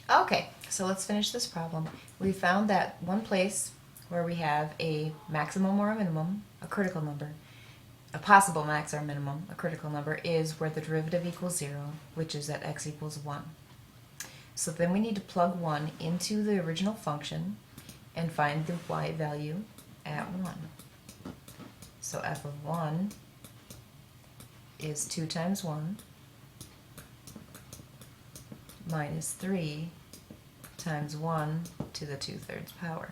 Okay, so let's finish this problem. We found that one place where we have a maximum or a minimum, a critical number, a possible max or minimum, a critical number, is where the derivative equals 0, which is at x equals 1. So then we need to plug 1 into the original function and find the y value at 1. So f of 1 is 2 times 1 minus 3 times 1 to the 2/3 power.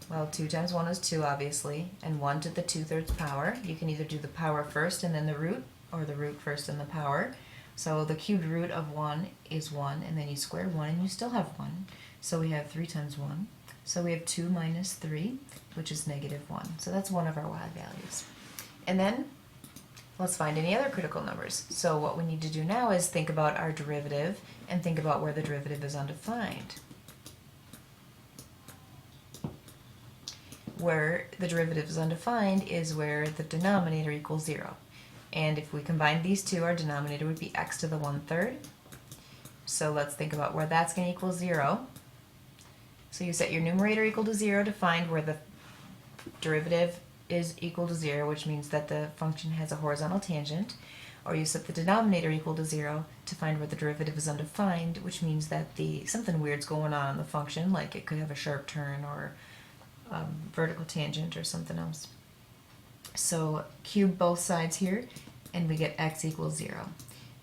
Well, 2 times 1 is 2, obviously, and 1 to the 2/3 power. You can either do the power first and then the root, or the root first and the power. So the cubed root of 1 is 1, and then you square 1 and you still have 1. So we have 3 times 1. So we have 2 minus 3, which is negative 1. So that's one of our y values. And then let's find any other critical numbers. So what we need to do now is think about our derivative and think about where the derivative is undefined. Where the derivative is undefined is where the denominator equals 0. And if we combine these two, our denominator would be x to the 1/3. So let's think about where that's going to equal 0. So you set your numerator equal to 0 to find where the derivative is equal to 0, which means that the function has a horizontal tangent. Or you set the denominator equal to 0 to find where the derivative is undefined, which means that something weird's going on in the function, like it could have a sharp turn or vertical tangent or something else. So cube both sides here, and we get x equals 0.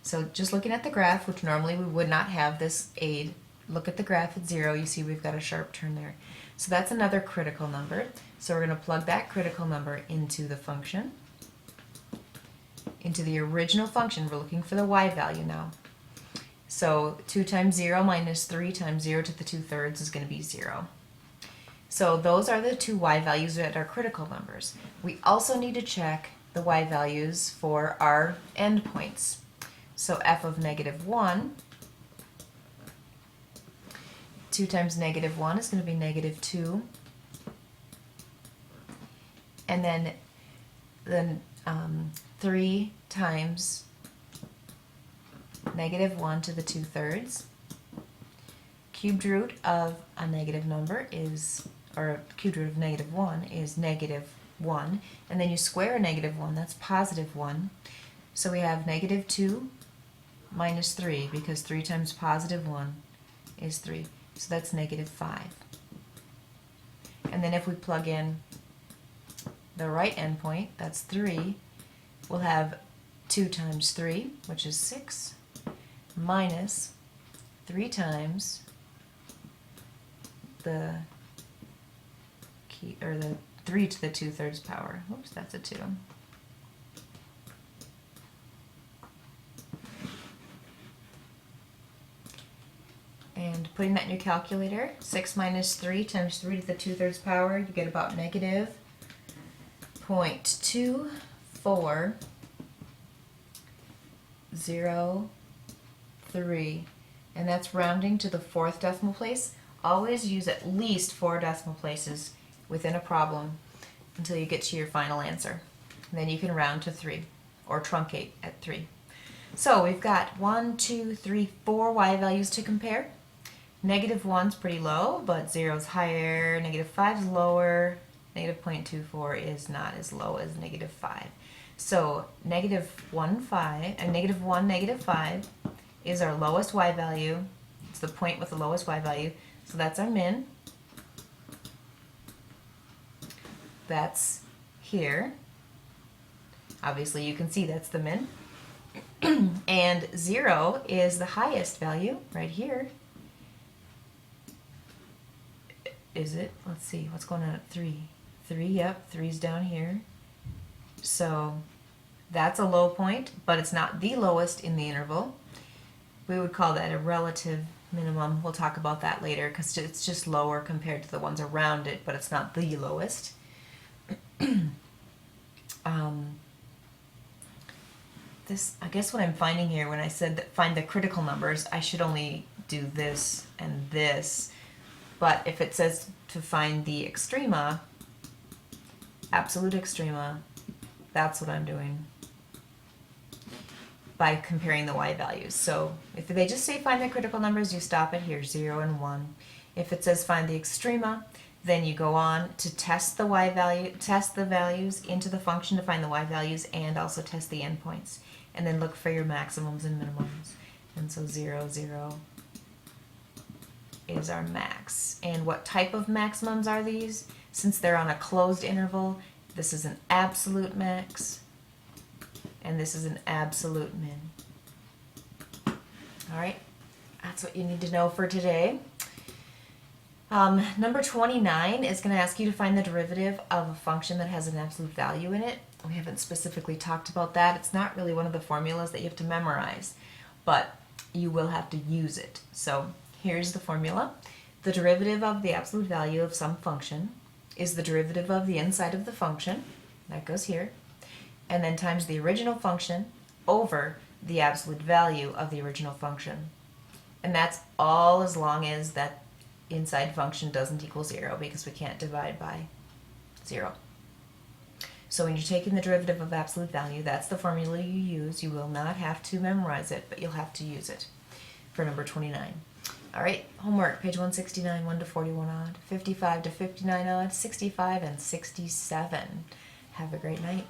So just looking at the graph, which normally we would not have this aid, look at the graph at 0, you see we've got a sharp turn there. So that's another critical number. So we're going to plug that critical number into the function, into the original function. We're looking for the y value now. So 2 times 0 minus 3 times 0 to the 2/3 is going to be 0. So those are the two y values that are critical numbers. We also need to check the y values for our endpoints. So f of negative 1, 2 times negative 1 is going to be negative 2. And then 3 times negative 1 to the 2/3. Cubed root of a negative number is, or cubed root of negative 1 is negative 1. And then you square a negative 1, that's positive 1. So we have negative 2 minus 3, because 3 times positive 1 is 3. So that's negative 5. And then if we plug in the right endpoint, that's 3, we'll have 2 times 3, which is 6, minus 3 times the 3 to the 2/3 power. Oops, that's a 2. And putting that in your calculator, 6 minus 3 times 3 to the 2/3 power, you get about negative 0.2403. And that's rounding to the 4th decimal place. Always use at least 4 decimal places within a problem until you get to your final answer. And then you can round to 3 or truncate at 3. So we've got 1, 2, 3, 4 y values to compare. Negative 1's pretty low, but 0's higher. Negative 5's lower. Negative 0.24 is not as low as negative 5. So negative 1, 5, and negative 1, negative 5 is our lowest y value. It's the point with the lowest y value. So that's our min. That's here. Obviously you can see that's the min. And 0 is the highest value right here. Is it? Let's see. What's going on at 3? 3, yep. 3's down here. So that's a low point, but it's not the lowest in the interval. We would call that a relative minimum. We'll talk about that later because it's just lower compared to the ones around it, but it's not the lowest. I guess what I'm finding here when I said that find the critical numbers, I should only do this and this. But if it says to find the extrema, absolute extrema, that's what I'm doing. by comparing the y values. So if they just say find the critical numbers, you stop it here, 0 and 1. If it says find the extrema, then you go on to test the y value, test the values into the function to find the y values, and also test the endpoints. And then look for your maximums and minimums. And so 0, 0 is our max. And what type of maximums are these? Since they're on a closed interval, this is an absolute max, and this is an absolute min. All right, that's what you need to know for today. Number 29 is going to ask you to find the derivative of a function that has an absolute value in it. We haven't specifically talked about that. It's not really one of the formulas that you have to memorize, but you will have to use it. So here's the formula. The derivative of the absolute value of some function is the derivative of the inside of the function, that goes here, and then times the original function over the absolute value of the original function. And that's all as long as that inside function doesn't equal 0, because we can't divide by 0. So when you're taking the derivative of absolute value, that's the formula you use. You will not have to memorize it, but you'll have to use it for number 29. All right, homework, page 169, 1 to 41 odd, 55 to 59 odd, 65 and 67. Have a great night.